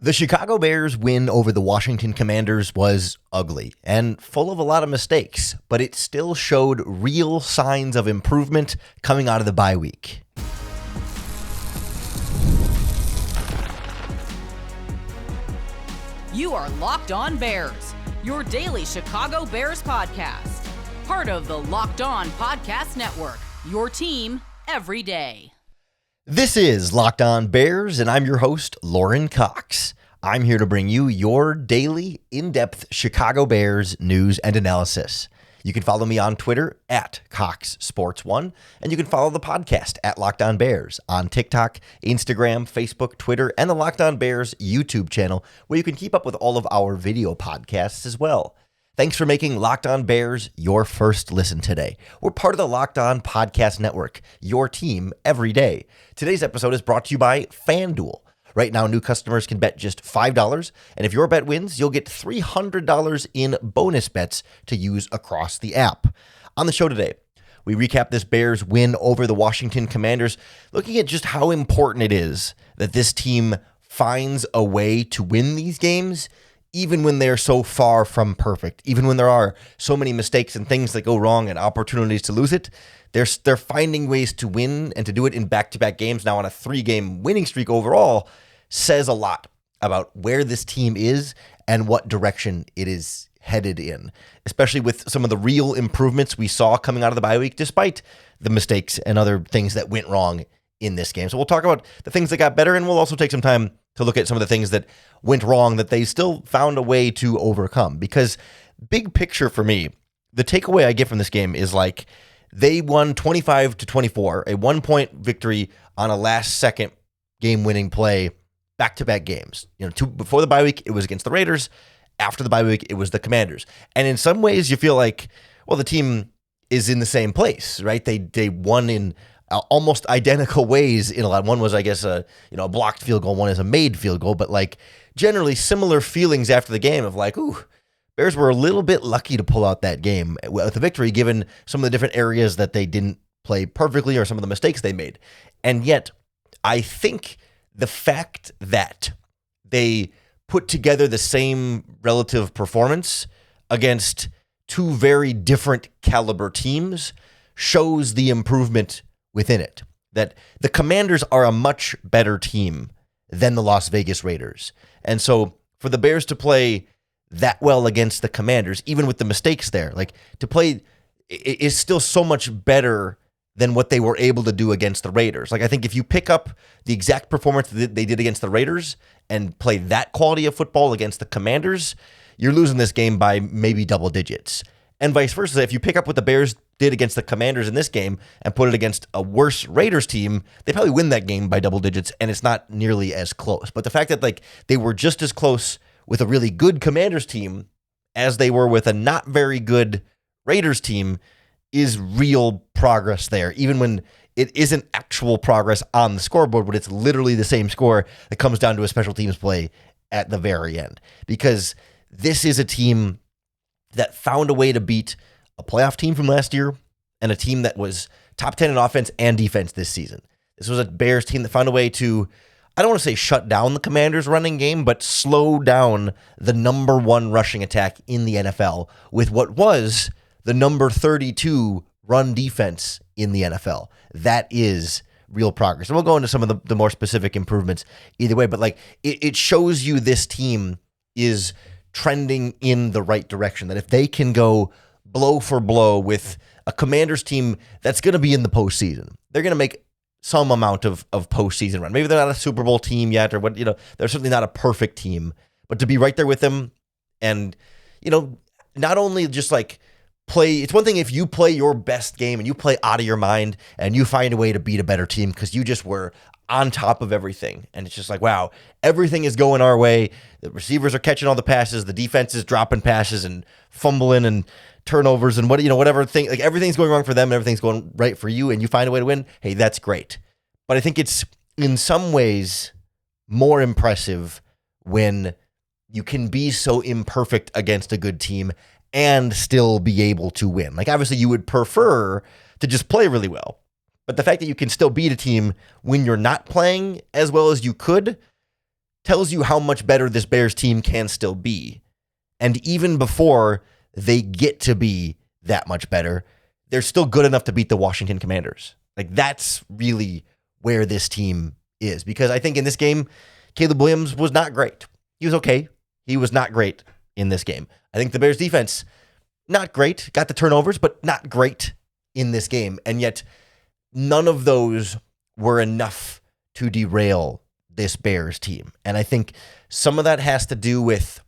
The Chicago Bears win over the Washington Commanders was ugly and full of a lot of mistakes, but it still showed real signs of improvement coming out of the bye week. You are Locked On Bears, your daily Chicago Bears podcast. Part of the Locked On Podcast Network, your team every day. This is Locked On Bears, and I'm your host, Lauren Cox. I'm here to bring you your daily, in-depth Chicago Bears news and analysis. You can follow me on Twitter at CoxSports1, and you can follow the podcast at Locked On Bears on TikTok, Instagram, Facebook, Twitter, and the Locked On Bears YouTube channel, where you can keep up with all of our video podcasts as well. Thanks for making Locked On Bears your first listen today. We're part of the Locked On Podcast Network, your team every day. Today's episode is brought to you by FanDuel. Right now, new customers can bet just $5, and if your bet wins, you'll get $300 in bonus bets to use across the app. On the show today, we recap this Bears win over the Washington Commanders, looking at just how important it is that this team finds a way to win these games, even when they're so far from perfect, even when there are so many mistakes and things that go wrong and opportunities to lose it. They're finding ways to win and to do it in back-to-back games now on a 3-game winning streak overall says a lot about where this team is and what direction it is headed in, especially with some of the real improvements we saw coming out of the bye week, despite the mistakes and other things that went wrong in this game. So we'll talk about the things that got better, and we'll also take some time to look at some of the things that went wrong that they still found a way to overcome. Because big picture for me, the takeaway I get from this game is like they won 25-24, a 1-point victory on a last-second game-winning play, back-to-back games. Before the bye week, it was against the Raiders. After the bye week, it was the Commanders. And in some ways, you feel like, well, the team is in the same place, right? They won in almost identical ways in a lot. One was, I guess, a blocked field goal. One is a made field goal. But like generally similar feelings after the game of like, ooh, Bears were a little bit lucky to pull out that game with a victory, given some of the different areas that they didn't play perfectly or some of the mistakes they made. And yet, I think the fact that they put together the same relative performance against two very different caliber teams shows the improvement within it. That the Commanders are a much better team than the Las Vegas Raiders. And so for the Bears to play that well against the Commanders, even with the mistakes there, like to play is still so much better than what they were able to do against the Raiders. Like I think if you pick up the exact performance that they did against the Raiders and play that quality of football against the Commanders, you're losing this game by maybe double digits. And vice versa, if you pick up what the Bears did against the Commanders in this game and put it against a worse Raiders team, they probably win that game by double digits, and it's not nearly as close. But the fact that like they were just as close with a really good Commanders team as they were with a not very good Raiders team is real progress there, even when it isn't actual progress on the scoreboard, but it's literally the same score that comes down to a special teams play at the very end. Because this is a team that found a way to beat a playoff team from last year and a team that was top 10 in offense and defense this season. This was a Bears team that found a way to, I don't want to say shut down the Commanders' running game, but slow down the number 1 rushing attack in the NFL with what was the number 32 run defense in the NFL. That is real progress. And we'll go into some of the more specific improvements either way, but like it shows you this team is trending in the right direction, that if they can go blow for blow with a Commanders team that's going to be in the postseason, they're going to make some amount of postseason run. Maybe they're not a Super Bowl team yet, or what, they're certainly not a perfect team, but to be right there with them and, not only just like play, it's one thing if you play your best game and you play out of your mind and you find a way to beat a better team because you just were on top of everything. And it's just like, wow, everything is going our way. The receivers are catching all the passes. The defense is dropping passes and fumbling and turnovers and whatever thing, like everything's going wrong for them and everything's going right for you and you find a way to win. Hey, that's great. But I think it's in some ways more impressive when you can be so imperfect against a good team and still be able to win. Like obviously you would prefer to just play really well. But the fact that you can still beat a team when you're not playing as well as you could tells you how much better this Bears team can still be. And even before they get to be that much better, they're still good enough to beat the Washington Commanders. Like, that's really where this team is. Because I think in this game, Caleb Williams was not great. He was okay. He was not great in this game. I think the Bears defense, not great. Got the turnovers, but not great in this game. And yet, none of those were enough to derail this Bears team. And I think some of that has to do with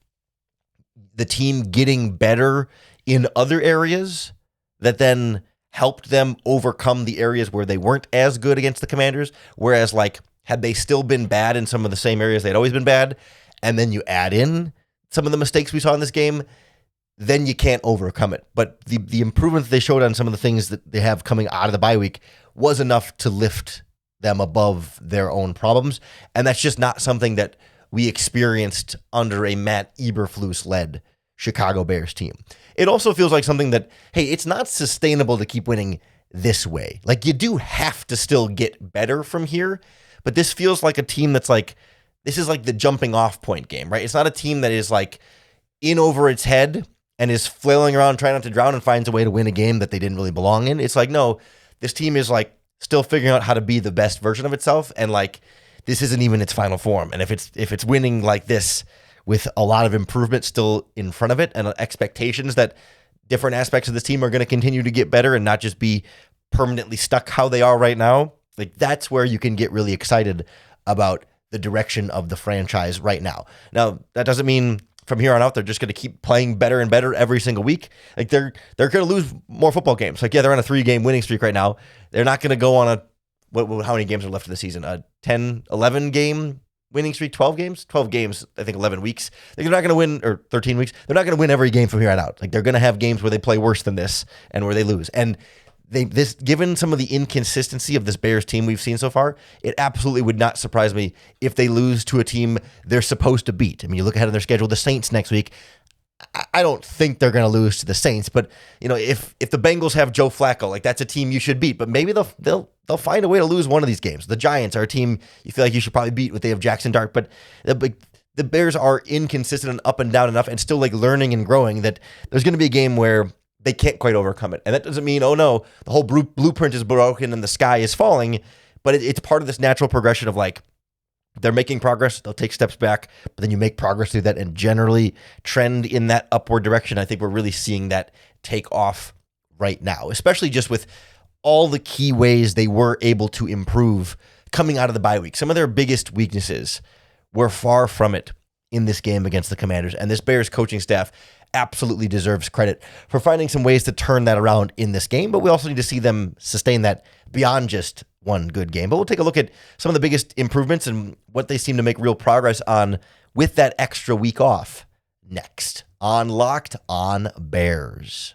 the team getting better in other areas that then helped them overcome the areas where they weren't as good against the Commanders. Whereas, like, had they still been bad in some of the same areas they'd always been bad, and then you add in some of the mistakes we saw in this game, then you can't overcome it. But the improvements they showed on some of the things that they have coming out of the bye week was enough to lift them above their own problems. And that's just not something that we experienced under a Matt Eberflus-led Chicago Bears team. It also feels like something that, hey, it's not sustainable to keep winning this way. Like, you do have to still get better from here, but this feels like a team that's like, this is like the jumping off point game, right? It's not a team that is like in over its head and is flailing around trying not to drown and finds a way to win a game that they didn't really belong in. It's like, no, this team is like still figuring out how to be the best version of itself, and like this isn't even its final form. And if it's winning like this with a lot of improvement still in front of it and expectations that different aspects of this team are going to continue to get better and not just be permanently stuck how they are right now, like that's where you can get really excited about the direction of the franchise right now. Now, that doesn't mean from here on out they're just going to keep playing better and better every single week. Like they're going to lose more football games. Like, yeah, they're on a 3-game winning streak right now. They're not going to go on how many games are left of the season? A 10, 11 game winning streak, 12 games? 12 games, I think 11 weeks. They're not going to win, or 13 weeks. They're not going to win every game from here on out. Like, they're going to have games where they play worse than this and where they lose. And given some of the inconsistency of this Bears team we've seen so far, it absolutely would not surprise me if they lose to a team they're supposed to beat. I mean, you look ahead of their schedule, the Saints next week. I don't think they're going to lose to the Saints, but you know, if the Bengals have Joe Flacco, like that's a team you should beat. But maybe they'll find a way to lose one of these games. The Giants are a team you feel like you should probably beat when they have Jackson Dart, but the Bears are inconsistent and up and down enough, and still like learning and growing, that there's going to be a game where they can't quite overcome it. And that doesn't mean, oh no, the whole blueprint is broken and the sky is falling, but it's part of this natural progression of like, they're making progress, they'll take steps back, but then you make progress through that and generally trend in that upward direction. I think we're really seeing that take off right now, especially just with all the key ways they were able to improve coming out of the bye week. Some of their biggest weaknesses were far from it in this game against the Commanders, and this Bears coaching staff absolutely deserves credit for finding some ways to turn that around in this game, but we also need to see them sustain that beyond just one good game. But we'll take a look at some of the biggest improvements and what they seem to make real progress on with that extra week off next on Locked On Bears.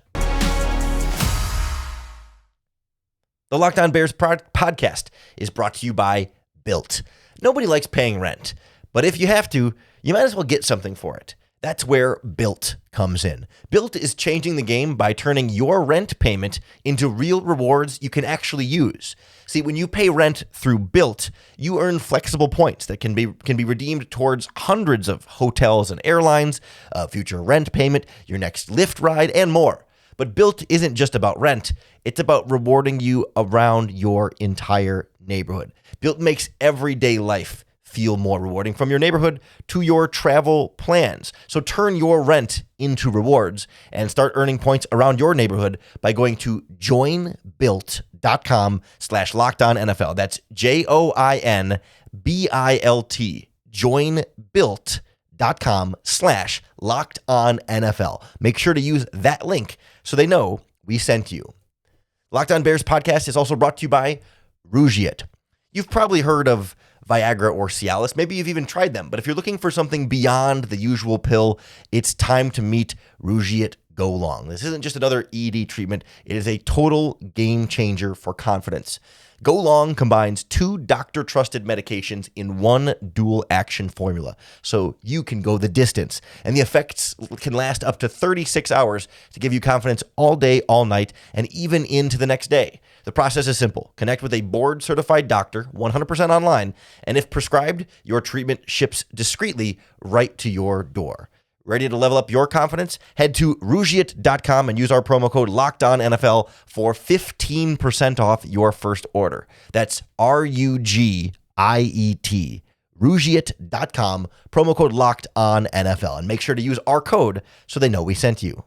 The Locked On Bears podcast is brought to you by BILT. Nobody likes paying rent, but if you have to, you might as well get something for it. That's where BILT comes in. BILT is changing the game by turning your rent payment into real rewards you can actually use. See, when you pay rent through BILT, you earn flexible points that can be redeemed towards hundreds of hotels and airlines, a future rent payment, your next Lyft ride, and more. But BILT isn't just about rent. It's about rewarding you around your entire neighborhood. BILT makes everyday life feel more rewarding, from your neighborhood to your travel plans. So turn your rent into rewards and start earning points around your neighborhood by going to joinbilt.com/LockedOnNFL. That's JOINBILT. Joinbilt.com/LockedOnNFL. Make sure to use that link so they know we sent you. Locked On Bears podcast is also brought to you by Rugiet. You've probably heard of Viagra or Cialis. Maybe you've even tried them. But if you're looking for something beyond the usual pill, it's time to meet Rugiet Go Long. This isn't just another ED treatment. It is a total game changer for confidence. Go Long combines 2 doctor-trusted medications in one dual-action formula, so you can go the distance. And the effects can last up to 36 hours to give you confidence all day, all night, and even into the next day. The process is simple. Connect with a board-certified doctor, 100% online, and if prescribed, your treatment ships discreetly right to your door. Ready to level up your confidence? Head to Rugiet.com and use our promo code LOCKEDONNFL for 15% off your first order. That's RUGIET. Rugiet.com, promo code LOCKEDONNFL. And make sure to use our code so they know we sent you.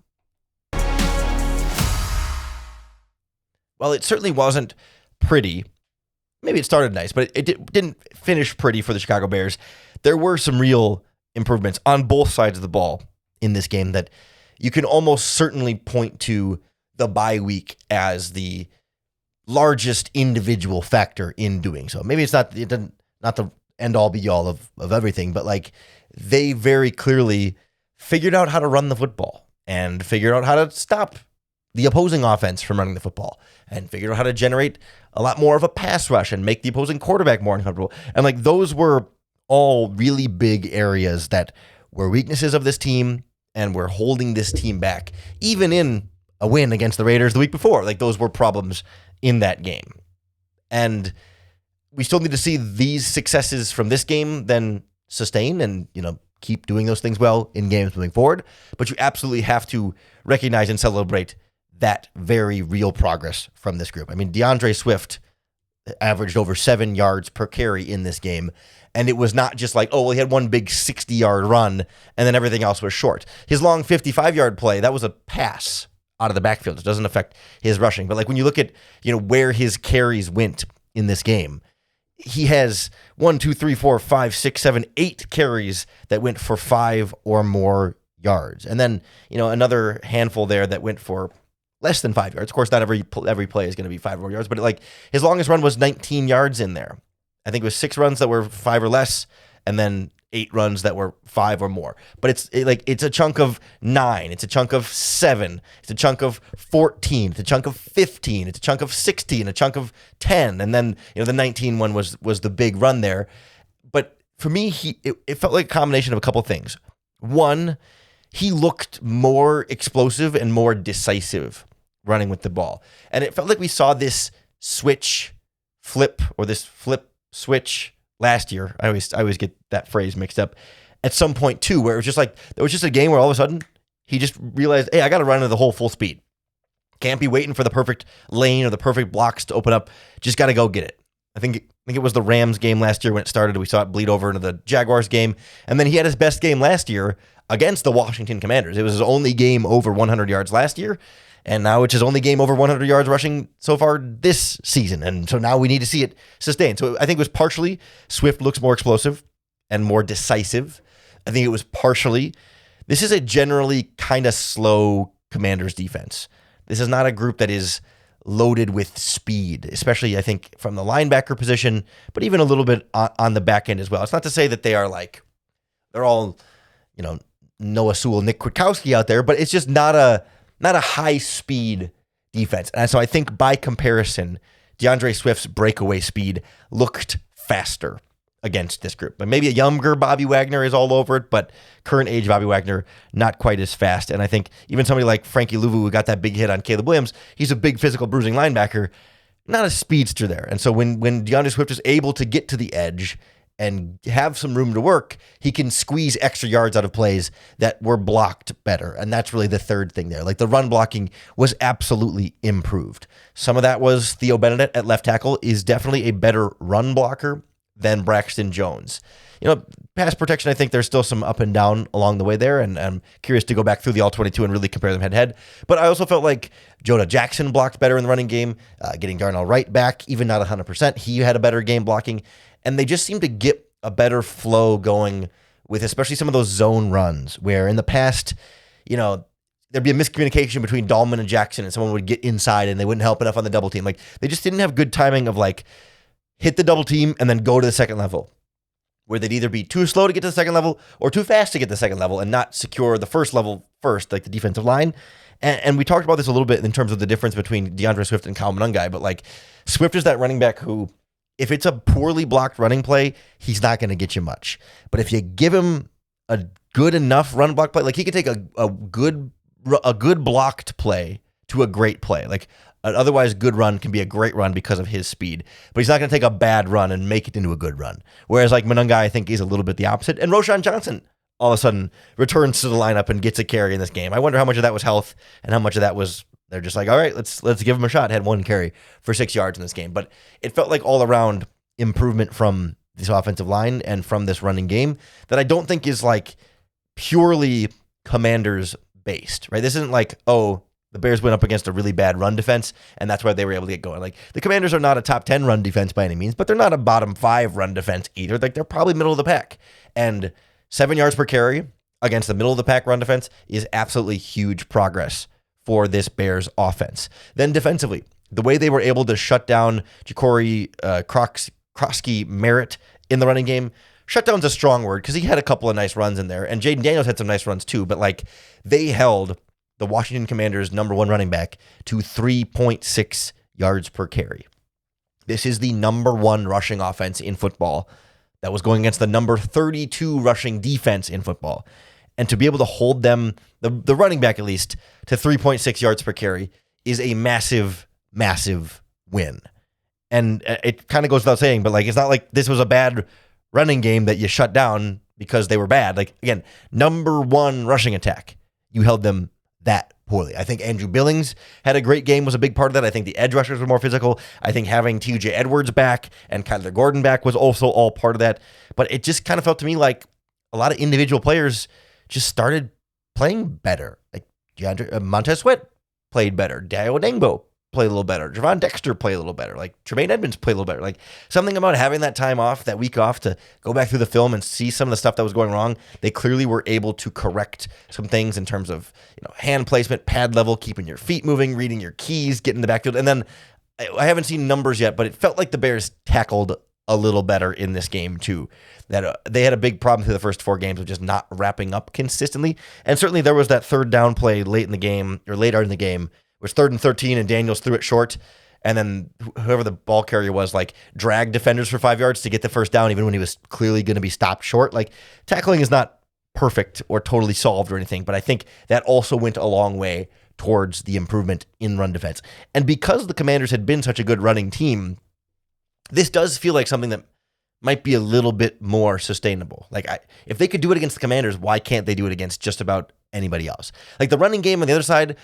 Well, it certainly wasn't pretty. Maybe it started nice, but it didn't finish pretty for the Chicago Bears. There were some real improvements on both sides of the ball in this game that you can almost certainly point to the bye week as the largest individual factor in doing so. Maybe it's not the end all be all of everything, but like they very clearly figured out how to run the football and figured out how to stop the opposing offense from running the football and figured out how to generate a lot more of a pass rush and make the opposing quarterback more uncomfortable. And like those were all really big areas that were weaknesses of this team and were holding this team back, even in a win against the Raiders the week before. Like those were problems in that game. And we still need to see these successes from this game then sustain and, keep doing those things well in games moving forward. But you absolutely have to recognize and celebrate that very real progress from this group. I mean, DeAndre Swift averaged over 7 yards per carry in this game. And it was not just like, oh, well, he had one big 60-yard run and then everything else was short. His long 55-yard play, that was a pass out of the backfield. It doesn't affect his rushing. But like when you look at, where his carries went in this game, he has 1, 2, 3, 4, 5, 6, 7, 8 carries that went for 5 or more yards. And then, another handful there that went for less than 5 yards. Of course, not every play is going to be 5 or more yards, but like his longest run was 19 yards in there. I think it was 6 runs that were 5 or less, and then 8 runs that were 5 or more. But it's a chunk of 9. It's a chunk of 7. It's a chunk of 14. It's a chunk of 15. It's a chunk of 16. A chunk of 10. And then the 19 one was the big run there. But for me, it felt like a combination of a couple things. One, he looked more explosive and more decisive running with the ball, and it felt like we saw this switch switch last year. I always get that phrase mixed up at some point too, where it was just like, there was just a game where all of a sudden he just realized, hey, I got to run into the hole full speed. Can't be waiting for the perfect lane or the perfect blocks to open up. Just got to go get it. I think it was the Rams game last year when it started. We saw it bleed over into the Jaguars game. And then he had his best game last year against the Washington Commanders. It was his only game over 100 yards last year. And now it's his only game over 100 yards rushing so far this season. And so now we need to see it sustained. So I think it was partially Swift looks more explosive and more decisive. I think it was partially, this is a generally kind of slow Commanders defense. This is not a group that is loaded with speed, especially I think from the linebacker position, but even a little bit on the back end as well. It's not to say that they're all, Noah Sewell, Nick Kwiatkowski out there, but it's just not a high-speed defense. And so I think by comparison, DeAndre Swift's breakaway speed looked faster against this group. But maybe a younger Bobby Wagner is all over it, but current age Bobby Wagner, not quite as fast. And I think even somebody like Frankie Louvu, who got that big hit on Caleb Williams, he's a big physical bruising linebacker, not a speedster there. And so when DeAndre Swift is able to get to the edge and have some room to work, he can squeeze extra yards out of plays that were blocked better. And that's really the third thing there. Like the run blocking was absolutely improved. Some of that was Theo Benedict at left tackle is definitely a better run blocker than Braxton Jones. Pass protection, I think there's still some up and down along the way there, and I'm curious to go back through the All-22 and really compare them head-to-head. But I also felt like Jonah Jackson blocked better in the running game, getting Darnell Wright back, even not 100%. He had a better game blocking, and they just seemed to get a better flow going with especially some of those zone runs, where in the past, there'd be a miscommunication between Dahlman and Jackson, and someone would get inside and they wouldn't help enough on the double team. Like, they just didn't have good timing of hit the double team and then go to the second level, where they'd either be too slow to get to the second level or too fast to get to the second level and not secure the first level first, like the defensive line. And we talked about this a little bit in terms of the difference between DeAndre Swift and Kyle Monangai, but like Swift is that running back who, if it's a poorly blocked running play, he's not going to get you much. But if you give him a good enough run block play, like he could take a good blocked play to a great play. Like an otherwise good run can be a great run because of his speed, but he's not going to take a bad run and make it into a good run. Whereas like Monangai, I think, is a little bit the opposite. And Roschon Johnson all of a sudden returns to the lineup and gets a carry in this game. I wonder how much of that was health and how much of that was they're just like, all right, let's give him a shot. Had one carry for 6 yards in this game. But it felt like all around improvement from this offensive line and from this running game that I don't think is like purely Commanders based, right? This isn't like, oh, the Bears went up against a really bad run defense, and that's why they were able to get going. Like, the Commanders are not a top 10 run defense by any means, but they're not a bottom 5 run defense either. Like, they're probably middle of the pack. And 7 yards per carry against the middle of the pack run defense is absolutely huge progress for this Bears offense. Then defensively, the way they were able to shut down Ja'Cory Krosky Merritt in the running game. Shutdown's a strong word because he had a couple of nice runs in there, and Jaden Daniels had some nice runs too, but like they held the Washington Commanders' number 1 running back to 3.6 yards per carry. This is the number 1 rushing offense in football that was going against the number 32 rushing defense in football. And to be able to hold them, the running back at least, to 3.6 yards per carry is a massive, massive win. And it kind of goes without saying, but like it's not like this was a bad running game that you shut down because they were bad. Like, again, number 1 rushing attack. You held them that poorly. I think Andrew Billings had a great game, was a big part of that. I think the edge rushers were more physical. I think having TJ Edwards back and Kyler Gordon back was also all part of that. But it just kind of felt to me like a lot of individual players just started playing better. Like Montez Sweat played better. Dayo Odengbo played a little better. Javon Dexter played a little better. Like Tremaine Edmonds played a little better. Like something about having that time off, that week off, to go back through the film and see some of the stuff that was going wrong. They clearly were able to correct some things in terms of, hand placement, pad level, keeping your feet moving, reading your keys, getting in the backfield. And then I haven't seen numbers yet, but it felt like the Bears tackled a little better in this game too. That they had a big problem through the first 4 games of just not wrapping up consistently. And certainly there was that third down play later in the game, it was 3rd and 13, and Daniels threw it short, and then whoever the ball carrier was, like, dragged defenders for 5 yards to get the first down, even when he was clearly going to be stopped short. Like, tackling is not perfect or totally solved or anything, but I think that also went a long way towards the improvement in run defense. And because the Commanders had been such a good running team, this does feel like something that might be a little bit more sustainable. Like, if they could do it against the Commanders, why can't they do it against just about anybody else? Like, the running game on the other side,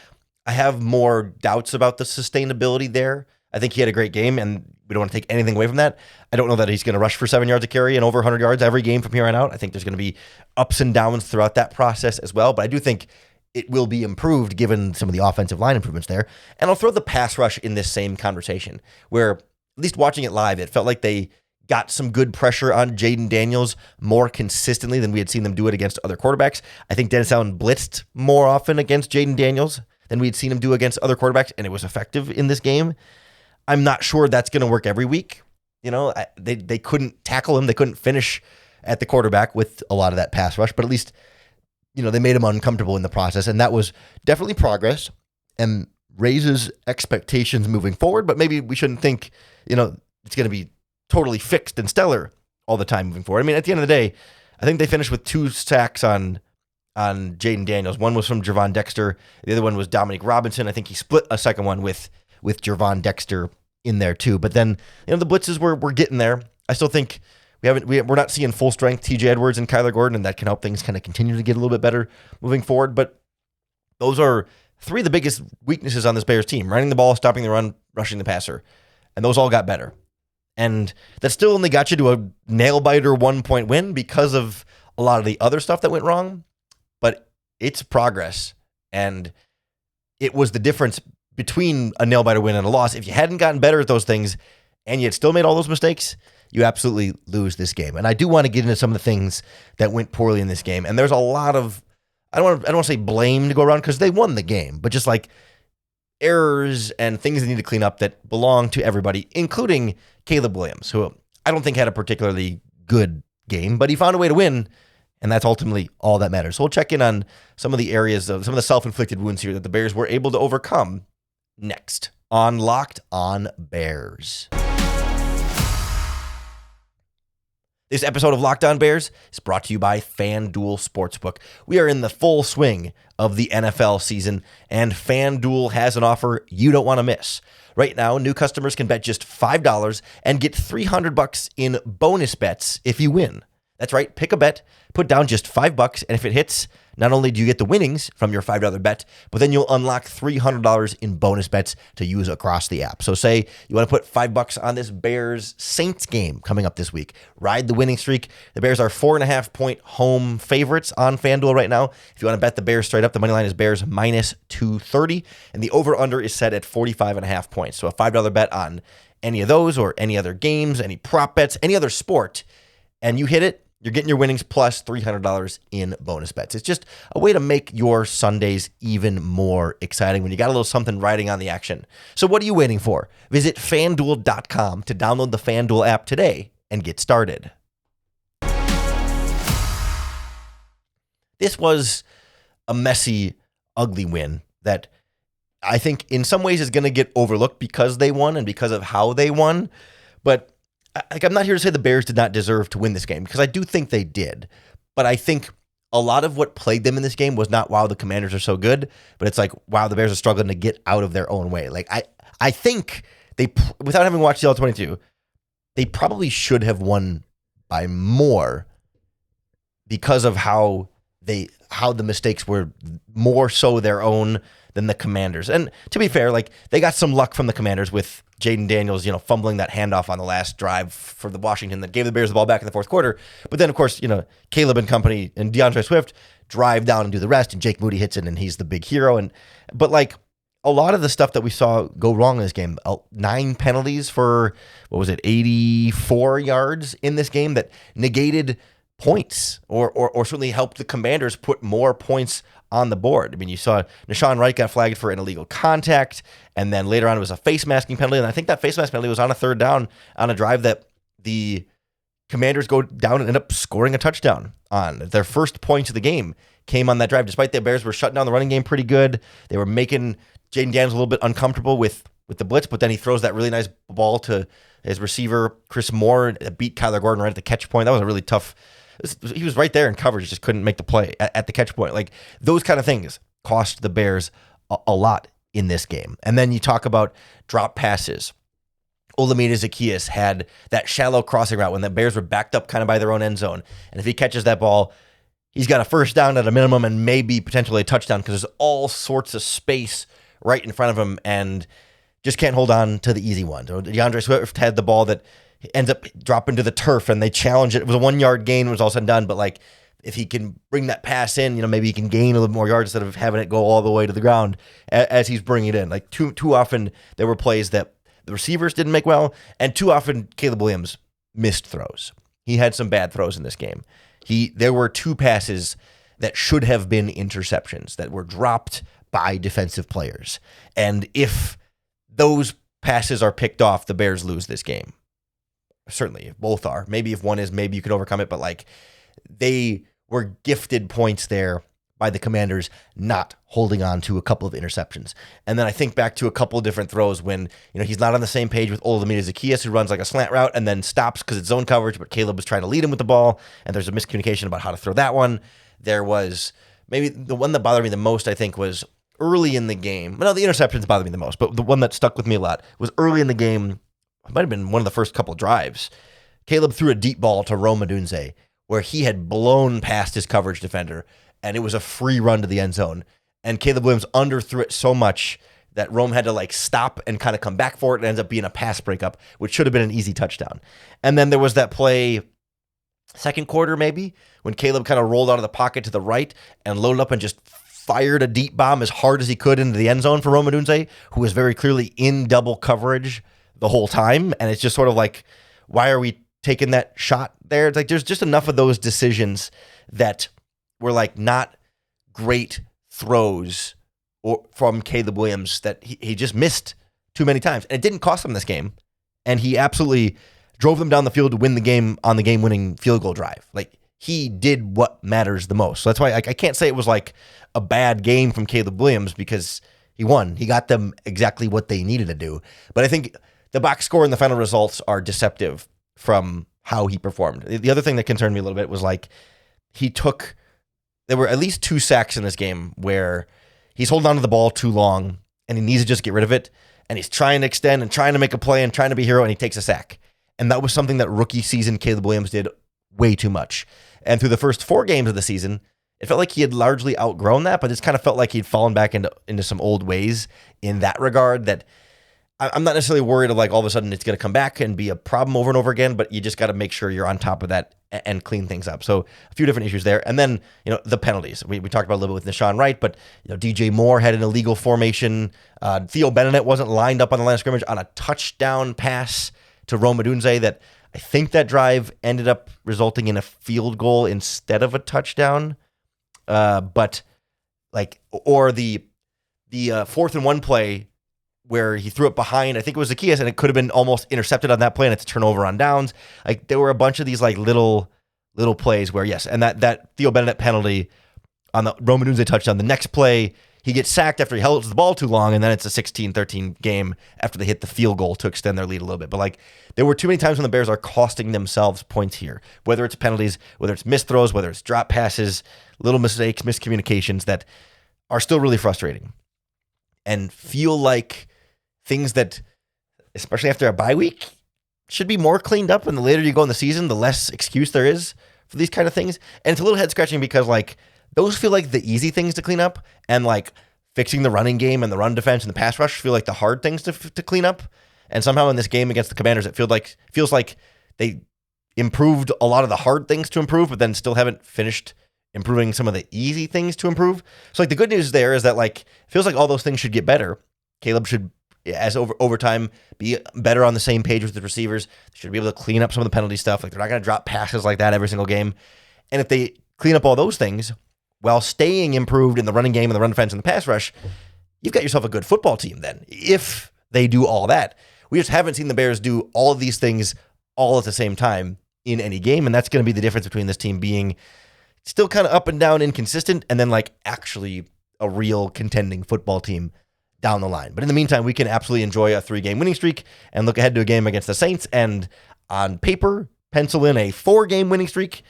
I have more doubts about the sustainability there. I think he had a great game, and we don't want to take anything away from that. I don't know that he's going to rush for 7 yards a carry and over 100 yards every game from here on out. I think there's going to be ups and downs throughout that process as well, but I do think it will be improved given some of the offensive line improvements there. And I'll throw the pass rush in this same conversation, where, at least watching it live, it felt like they got some good pressure on Jaden Daniels more consistently than we had seen them do it against other quarterbacks. I think Dennis Allen blitzed more often against Jaden Daniels than we'd seen him do against other quarterbacks, and it was effective in this game. I'm not sure that's going to work every week. They couldn't tackle him. They couldn't finish at the quarterback with a lot of that pass rush, but at least, they made him uncomfortable in the process, and that was definitely progress and raises expectations moving forward, but maybe we shouldn't think, it's going to be totally fixed and stellar all the time moving forward. I mean, at the end of the day, I think they finished with 2 sacks on Jaden Daniels. One was from Javon Dexter. The other one was Dominique Robinson. I think he split a second one with Javon Dexter in there too. But then, the blitzes we're getting there. I still think we're not seeing full strength TJ Edwards and Kyler Gordon, and that can help things kind of continue to get a little bit better moving forward. But those are 3 of the biggest weaknesses on this Bears team: running the ball, stopping the run, rushing the passer. And those all got better. And that still only got you to a nail-biter 1-point win because of a lot of the other stuff that went wrong. But it's progress, and it was the difference between a nail-biter win and a loss. If you hadn't gotten better at those things and you had still made all those mistakes, you absolutely lose this game. And I do want to get into some of the things that went poorly in this game. And there's a lot of, I don't want to say blame to go around because they won the game, but just like errors and things they need to clean up that belong to everybody, including Caleb Williams, who I don't think had a particularly good game, but he found a way to win. And that's ultimately all that matters. So we'll check in on some of the areas of some of the self-inflicted wounds here that the Bears were able to overcome next on Locked On Bears. This episode of Locked On Bears is brought to you by FanDuel Sportsbook. We are in the full swing of the NFL season, and FanDuel has an offer you don't want to miss. Right now, new customers can bet just $5 and get $300 in bonus bets if you win. That's right, pick a bet, put down just $5, and if it hits, not only do you get the winnings from your $5 bet, but then you'll unlock $300 in bonus bets to use across the app. So say you want to put $5 on this Bears-Saints game coming up this week. Ride the winning streak. The Bears are 4.5-point home favorites on FanDuel right now. If you want to bet the Bears straight up, the money line is Bears minus 230, and the over-under is set at 45.5 points. So a $5 bet on any of those or any other games, any prop bets, any other sport, and you hit it, you're getting your winnings plus $300 in bonus bets. It's just a way to make your Sundays even more exciting when you got a little something riding on the action. So what are you waiting for? Visit FanDuel.com to download the FanDuel app today and get started. This was a messy, ugly win that I think in some ways is going to get overlooked because they won and because of how they won. But I'm not here to say the Bears did not deserve to win this game because I do think they did. But I think a lot of what plagued them in this game was not, wow, the Commanders are so good, but it's like, wow, the Bears are struggling to get out of their own way. Like I think they, without having watched the All-22, they probably should have won by more because of how the mistakes were more so their own than the Commanders. And to be fair, like they got some luck from the Commanders with Jaden Daniels, fumbling that handoff on the last drive for the Washington that gave the Bears the ball back in the fourth quarter. But then, of course, Caleb and company and DeAndre Swift drive down and do the rest, and Jake Moody hits it, and he's the big hero. But like a lot of the stuff that we saw go wrong in this game, 9 penalties for, 84 yards in this game that negated points or certainly helped the Commanders put more points on the board. I mean, you saw Nashawn Wright got flagged for an illegal contact, and then later on it was a face masking penalty, and I think that face mask penalty was on a third down on a drive that the Commanders go down and end up scoring a touchdown on. Their first points of the game came on that drive, despite the Bears were shutting down the running game pretty good. They were making Jaden Daniels a little bit uncomfortable with the blitz, but then he throws that really nice ball to his receiver, Chris Moore, that beat Kyler Gordon right at the catch point. That was a really tough. He was right there in coverage, just couldn't make the play at the catch point. Like those kind of things cost the Bears a lot in this game. And then you talk about drop passes. Olamide Zaccheaus had that shallow crossing route when the Bears were backed up kind of by their own end zone. And if he catches that ball, he's got a first down at a minimum and maybe potentially a touchdown because there's all sorts of space right in front of him and just can't hold on to the easy one. DeAndre Swift had the ball that ends up dropping to the turf and they challenge it. It was a 1-yard gain, it was all said and done. But like if he can bring that pass in, maybe he can gain a little more yards instead of having it go all the way to the ground as he's bringing it in. Like too often there were plays that the receivers didn't make well, and too often Caleb Williams missed throws. He had some bad throws in this game. There were 2 passes that should have been interceptions that were dropped by defensive players. And if those passes are picked off, the Bears lose this game. Certainly, if both are. Maybe if one is, maybe you can overcome it. But like they were gifted points there by the Commanders not holding on to a couple of interceptions. And then I think back to a couple of different throws when he's not on the same page with Olamide Zaccheaus, who runs like a slant route and then stops because it's zone coverage, but Caleb was trying to lead him with the ball, and there's a miscommunication about how to throw that one. There was maybe the one that bothered me the most, I think, was early in the game. Well, no, the interceptions bothered me the most, but the one that stuck with me a lot was early in the game. It might have been one of the first couple of drives. Caleb threw a deep ball to Rome Odunze where he had blown past his coverage defender, and it was a free run to the end zone. And Caleb Williams underthrew it so much that Rome had to stop and kind of come back for it. It ends up being a pass breakup, which should have been an easy touchdown. And then there was that play, second quarter maybe, when Caleb kind of rolled out of the pocket to the right and loaded up and just fired a deep bomb as hard as he could into the end zone for Rome Odunze, who was very clearly in double coverage the whole time. And it's just sort of like, why are we taking that shot there? It's like there's just enough of those decisions that were not great throws from Caleb Williams that he just missed too many times. And it didn't cost him this game. And he absolutely drove them down the field to win the game on the game-winning field goal drive. he did what matters the most. So that's why I can't say it was like a bad game from Caleb Williams because he won. He got them exactly what they needed to do. But I think the box score and the final results are deceptive from how he performed. The other thing that concerned me a little bit was like there were at least 2 sacks in this game where he's holding on to the ball too long and he needs to just get rid of it. And he's trying to extend and trying to make a play and trying to be a hero, and he takes a sack. And that was something that rookie season Caleb Williams did way too much. And through the first 4 games of the season, it felt like he had largely outgrown that, but it's kind of felt like he'd fallen back into some old ways in that regard that I'm not necessarily worried of like all of a sudden it's going to come back and be a problem over and over again, but you just got to make sure you're on top of that and clean things up. So a few different issues there. And then, the penalties. We talked about a little bit with Nishan Wright, but DJ Moore had an illegal formation. Theo Benedict wasn't lined up on the line of scrimmage on a touchdown pass to Rome Odunze that I think that drive ended up resulting in a field goal instead of a touchdown. But like, or the 4th and 1 play where he threw it behind, I think it was Zacchaeus, and it could have been almost intercepted on that play, and it's a turnover on downs. Like, there were a bunch of these like little plays where, yes, and that Theo Benedict penalty on the Rome Odunze touchdown, the next play, he gets sacked after he held the ball too long, and then it's a 16-13 game after they hit the field goal to extend their lead a little bit. But like, there were too many times when the Bears are costing themselves points here, whether it's penalties, whether it's missed throws, whether it's drop passes, little mistakes, miscommunications that are still really frustrating and feel like things that, especially after a bye week, should be more cleaned up. And the later you go in the season, the less excuse there is for these kind of things. And it's a little head scratching because like those feel like the easy things to clean up, and like fixing the running game and the run defense and the pass rush feel like the hard things to clean up. And somehow in this game against the Commanders, it feels like they improved a lot of the hard things to improve, but then still haven't finished improving some of the easy things to improve. So like the good news there is that like it feels like all those things should get better. Caleb should, as over time, be better on the same page with the receivers. They should be able to clean up some of the penalty stuff. Like, they're not going to drop passes like that every single game. And if they clean up all those things while staying improved in the running game and the run defense and the pass rush, you've got yourself a good football team then, if they do all that. We just haven't seen the Bears do all of these things all at the same time in any game, and that's going to be the difference between this team being still kind of up and down, inconsistent, and then like actually a real contending football team down the line. But in the meantime, we can absolutely enjoy a 3-game winning streak and look ahead to a game against the Saints, and on paper, pencil in a 4-game winning streak.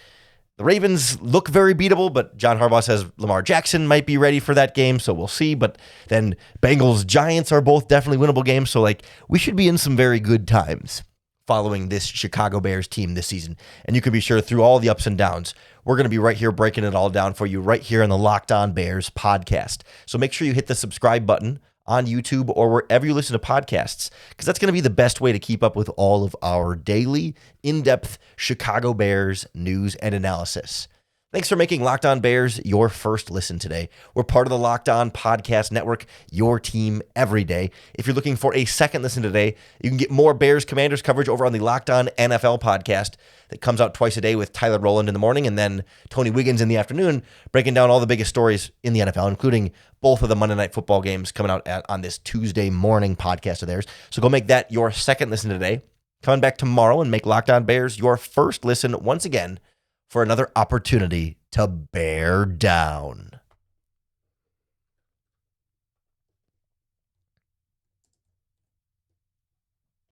The Ravens look very beatable, but John Harbaugh says Lamar Jackson might be ready for that game, so we'll see. But then Bengals Giants are both definitely winnable games, so like we should be in some very good times following this Chicago Bears team this season. And you can be sure through all the ups and downs, we're going to be right here breaking it all down for you right here on the Locked On Bears podcast. So make sure you hit the subscribe button on YouTube or wherever you listen to podcasts, because that's going to be the best way to keep up with all of our daily, in-depth Chicago Bears news and analysis. Thanks for making Locked On Bears your first listen today. We're part of the Locked On Podcast Network, your team every day. If you're looking for a second listen today, you can get more Bears Commanders coverage over on the Locked On NFL podcast that comes out twice a day with Tyler Rowland in the morning and then Tony Wiggins in the afternoon, breaking down all the biggest stories in the NFL, including both of the Monday Night Football games coming out on this Tuesday morning podcast of theirs. So go make that your second listen today. Come back tomorrow and make Locked On Bears your first listen once again for another opportunity to bear down.